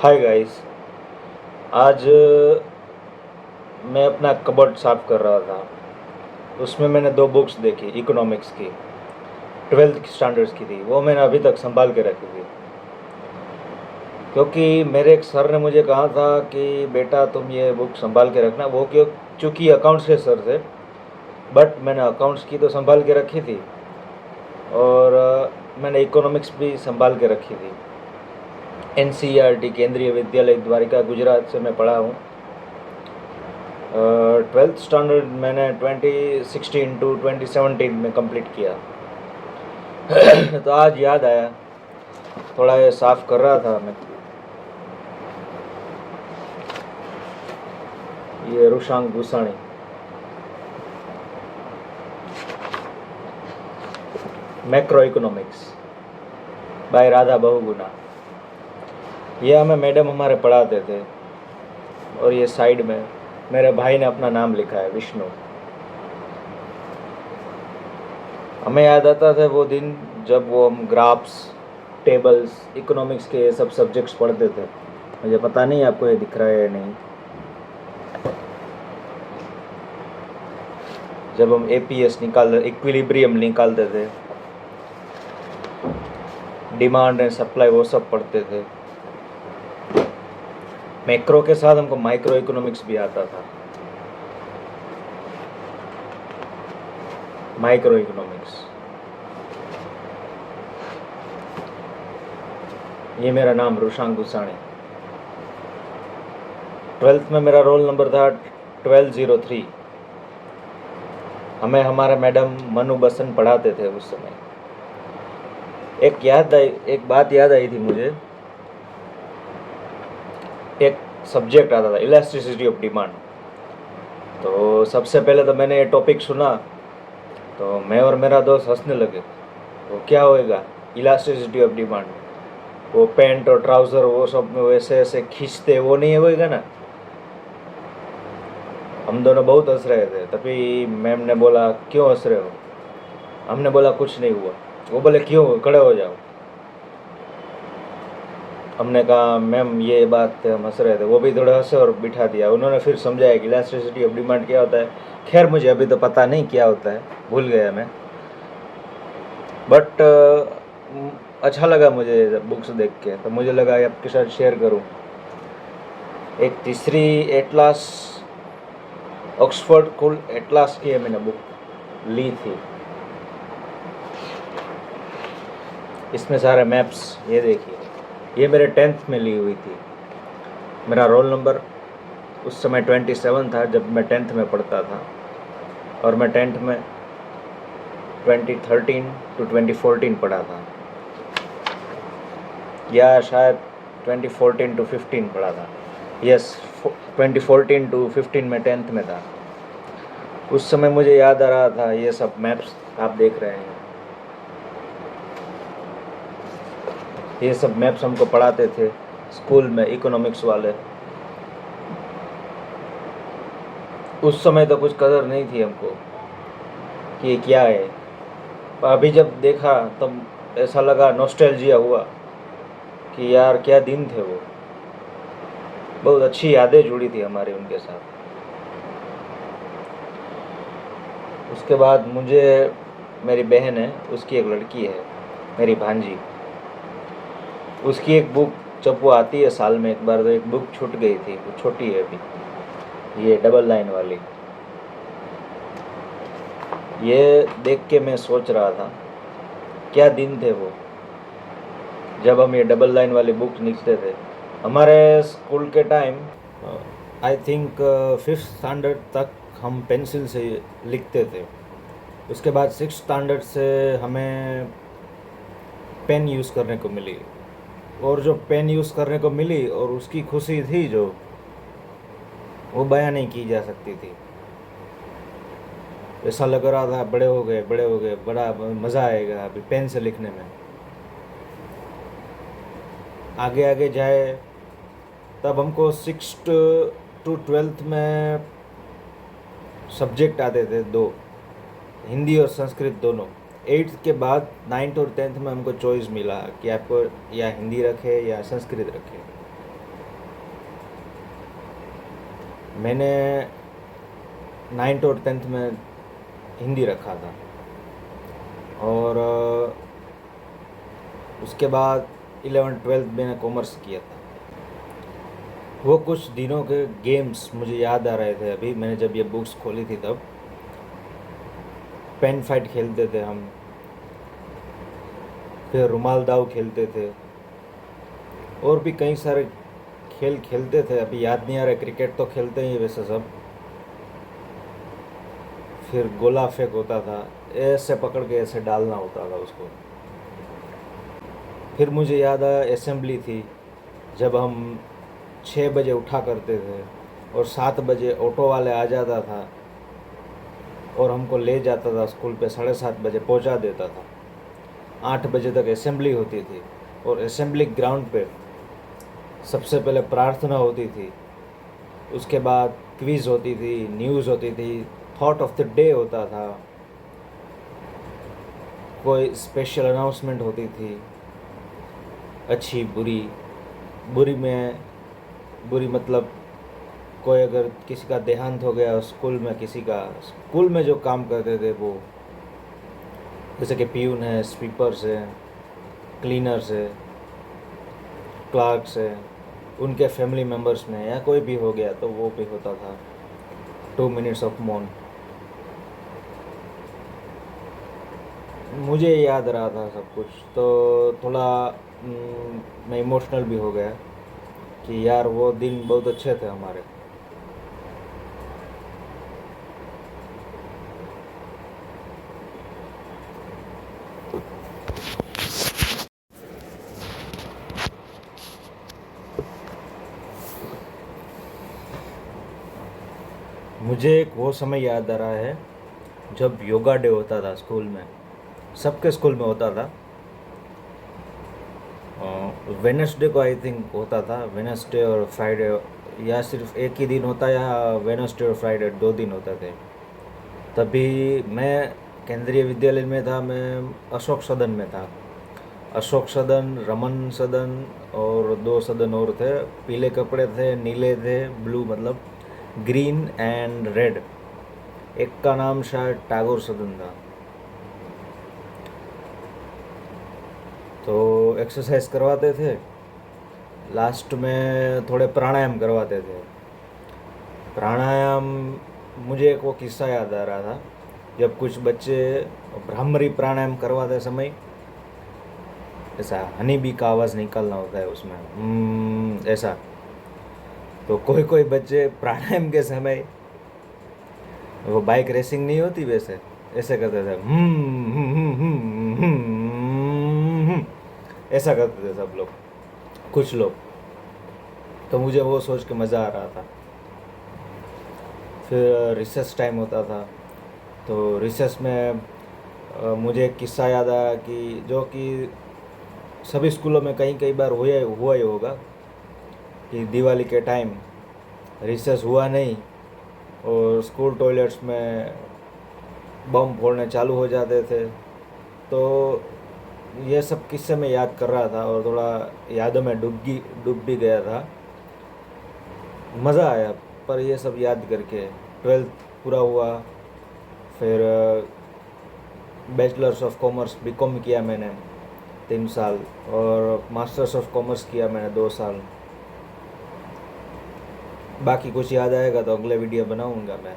Hi guys. आज मैं अपना कबर्ड साफ़ कर रहा था। उसमें मैंने 2 बुक्स देखी इकोनॉमिक्स की, 12th स्टैंडर्ड्स की थी। वो मैंने अभी तक सँभाल के रखी थी, क्योंकि मेरे एक सर ने मुझे कहा था कि बेटा तुम ये बुक सँभाल के रखना। वो चूँकि अकाउंट्स के सर थे, बट मैंने अकाउंट्स की तो सँभाल के रखी थी और मैंने इकोनॉमिक्स भी सँभाल के रखी थी। NCERT केंद्रीय विद्यालय द्वारिका गुजरात से मैं पढ़ा हूँ। 12th स्टैंडर्ड मैंने 2016 टू 2017 में कंप्लीट किया। तो आज याद आया, थोड़ा ये साफ़ कर रहा था मैं। ये Rushank Gusani, macro economics by Radha Bahuguna. ये हमें मैडम हमारे पढ़ाते थे। और ये साइड में मेरे भाई ने अपना नाम लिखा है, विष्णु। हमें याद आता था वो दिन जब वो हम ग्राफ्स, टेबल्स, इकोनॉमिक्स के ये सब सब्जेक्ट्स पढ़ते थे। मुझे पता नहीं आपको ये दिख रहा है या नहीं। जब हम APS इक्विलिब्रियम निकालते थे, डिमांड एंड सप्लाई, वो सब पढ़ते थे। मैक्रो के साथ हमको माइक्रो इकोनॉमिक्स भी आता था। माइक्रो इकोनॉमिक्स, ये मेरा नाम रुशांक गुसाणी। 12th में मेरा रोल नंबर था 1203। हमें हमारे मैडम मनु बसन पढ़ाते थे उस समय। एक बात याद आई थी मुझे। एक सब्जेक्ट आता था इलास्टिसिटी ऑफ डिमांड। तो सबसे पहले तो मैंने ये टॉपिक सुना तो मैं और मेरा दोस्त हंसने लगे। वो क्या होएगा इलास्टिसिटी ऑफ डिमांड? वो पैंट और ट्राउज़र वो सब में वैसे ऐसे खींचते, वो नहीं होएगा ना? हम दोनों बहुत हंस रहे थे। तभी मैम ने बोला क्यों हंस रहे हो? हमने बोला कुछ नहीं हुआ। वो बोले क्यों, खड़े हो जाओ। हमने कहा मैम ये बात हम हंस रहे थे। वो भी थोड़ा हंसे और बिठा दिया। उन्होंने फिर समझाया कि इलास्टिसिटी ऑफ डिमांड क्या होता है। खैर मुझे अभी तो पता नहीं क्या होता है, भूल गया मैं। बट अच्छा लगा मुझे बुक्स देख के, तो मुझे लगा आपके साथ शेयर करूं। एक तीसरी एटलास, ऑक्सफोर्ड कुल एटलास की मैंने बुक ली थी। इसमें सारे मैप्स, ये देखिए, ये मेरे 10th में ली हुई थी। मेरा रोल नंबर उस समय 27 था जब मैं 10th में पढ़ता था। और मैं 10th में 2013 टू 2014 पढ़ा था, या शायद 2014 टू 15 पढ़ा था। यस, 2014 टू 15 में 10th में था। उस समय मुझे याद आ रहा था, ये सब मैप्स आप देख रहे हैं, ये सब मैप्स हमको पढ़ाते थे स्कूल में इकोनॉमिक्स वाले। उस समय तो कुछ कदर नहीं थी हमको कि ये क्या है। अभी जब देखा तब ऐसा लगा, नॉस्टैल्जिया हुआ कि यार क्या दिन थे वो। बहुत अच्छी यादें जुड़ी थी हमारी उनके साथ। उसके बाद मुझे, मेरी बहन है, उसकी एक लड़की है, मेरी भांजी। उसकी एक बुक जब वो आती है साल में एक बार, तो एक बुक छूट गई थी। वो छोटी है अभी, ये डबल लाइन वाली। ये देख के मैं सोच रहा था क्या दिन थे वो, जब हम ये डबल लाइन वाली बुक लिखते थे। हमारे स्कूल के time I think 5th standard तक हम पेंसिल से लिखते थे। उसके बाद 6th स्टैंडर्ड से हमें पेन यूज़ करने को मिली। और जो पेन यूज़ करने को मिली और उसकी खुशी थी जो, वो बयां नहीं की जा सकती थी। ऐसा लग रहा था बड़े हो गए, बड़ा मज़ा आएगा अभी पेन से लिखने में। आगे आगे जाए तब हमको 6th टू 12th में सब्जेक्ट आते थे 2, हिंदी और संस्कृत दोनों। 8th के बाद 9th और 10th में हमको चॉइस मिला कि आपको या हिंदी रखे या संस्कृत रखे। मैंने 9th और 10th में हिंदी रखा था और उसके बाद 11th 12th मैंने कॉमर्स किया था। वो कुछ दिनों के गेम्स मुझे याद आ रहे थे अभी, मैंने जब ये बुक्स खोली थी तब। पेन फाइट खेलते थे हम, फिर रुमाल दाव खेलते थे और भी कई सारे खेल खेलते थे, अभी याद नहीं आ रहा। क्रिकेट तो खेलते ही वैसे सब। फिर गोला फेंक होता था, ऐसे पकड़ के ऐसे डालना होता था उसको। फिर मुझे याद आया असेंबली थी, जब हम 6 बजे उठा करते थे और 7 बजे ऑटो वाले आ जाता था और हमको ले जाता था स्कूल पे, 7:30 बजे पहुंचा देता था। 8 बजे तक असेंबली होती थी और असेंबली ग्राउंड पे सबसे पहले प्रार्थना होती थी, उसके बाद क्विज़ होती थी, न्यूज़ होती थी, थॉट ऑफ द डे होता था, कोई स्पेशल अनाउंसमेंट होती थी, अच्छी बुरी। बुरी में बुरी मतलब कोई अगर किसी का देहांत हो गया स्कूल में, किसी का स्कूल में जो काम करते थे वो, जैसे कि पियून है, स्वीपर्स है, क्लीनर्स है, क्लार्क्स है, उनके फैमिली मेम्बर्स में या कोई भी हो गया तो वो भी होता था 2 मिनट्स ऑफ मौन। मुझे याद रहा था सब कुछ, तो थोड़ा मैं इमोशनल भी हो गया कि यार वो दिन बहुत अच्छे थे हमारे। मुझे एक वो समय याद आ रहा है जब योगा डे होता था स्कूल में, सबके स्कूल में होता था। वेनसडे को आई थिंक होता था, वेनसडे और फ्राइडे, या सिर्फ एक ही दिन होता या वेनसडे और फ्राइडे 2 दिन होते थे। तभी मैं केंद्रीय विद्यालय में था, मैं अशोक सदन में था। अशोक सदन, रमन सदन और 2 सदन और थे। पीले कपड़े थे, नीले थे, ब्लू मतलब ग्रीन एंड रेड। एक का नाम शायद टैगोर सदन था। तो एक्सरसाइज करवाते थे, लास्ट में थोड़े प्राणायाम करवाते थे। प्राणायाम, मुझे एक वो किस्सा याद आ रहा था, जब कुछ बच्चे भ्रामरी प्राणायाम करवाते समय ऐसा हनी बी का आवाज़ निकालना होता है उसमें, ऐसा। तो कोई कोई बच्चे प्राणायाम के समय, वो बाइक रेसिंग नहीं होती वैसे, ऐसे करते थे, ऐसा करते थे सब लोग, कुछ लोग। तो मुझे वो सोच के मज़ा आ रहा था। फिर रिसेस टाइम होता था, तो रिसेस में मुझे एक किस्सा याद आया कि जो कि सभी स्कूलों में कई कई बार हुआ ही होगा कि दिवाली के टाइम रिसेस हुआ नहीं और स्कूल टॉयलेट्स में बम फोड़ने चालू हो जाते थे। तो ये सब किस्से में याद कर रहा था और थोड़ा यादों में डूब भी गया था। मज़ा आया पर ये सब याद करके। 12th पूरा हुआ, फिर बैचलर्स ऑफ कॉमर्स बीकॉम किया मैंने 3 साल, और मास्टर्स ऑफ कॉमर्स किया मैंने 2 साल। बाकी कुछ याद आएगा तो अगले वीडियो बनाऊंगा मैं।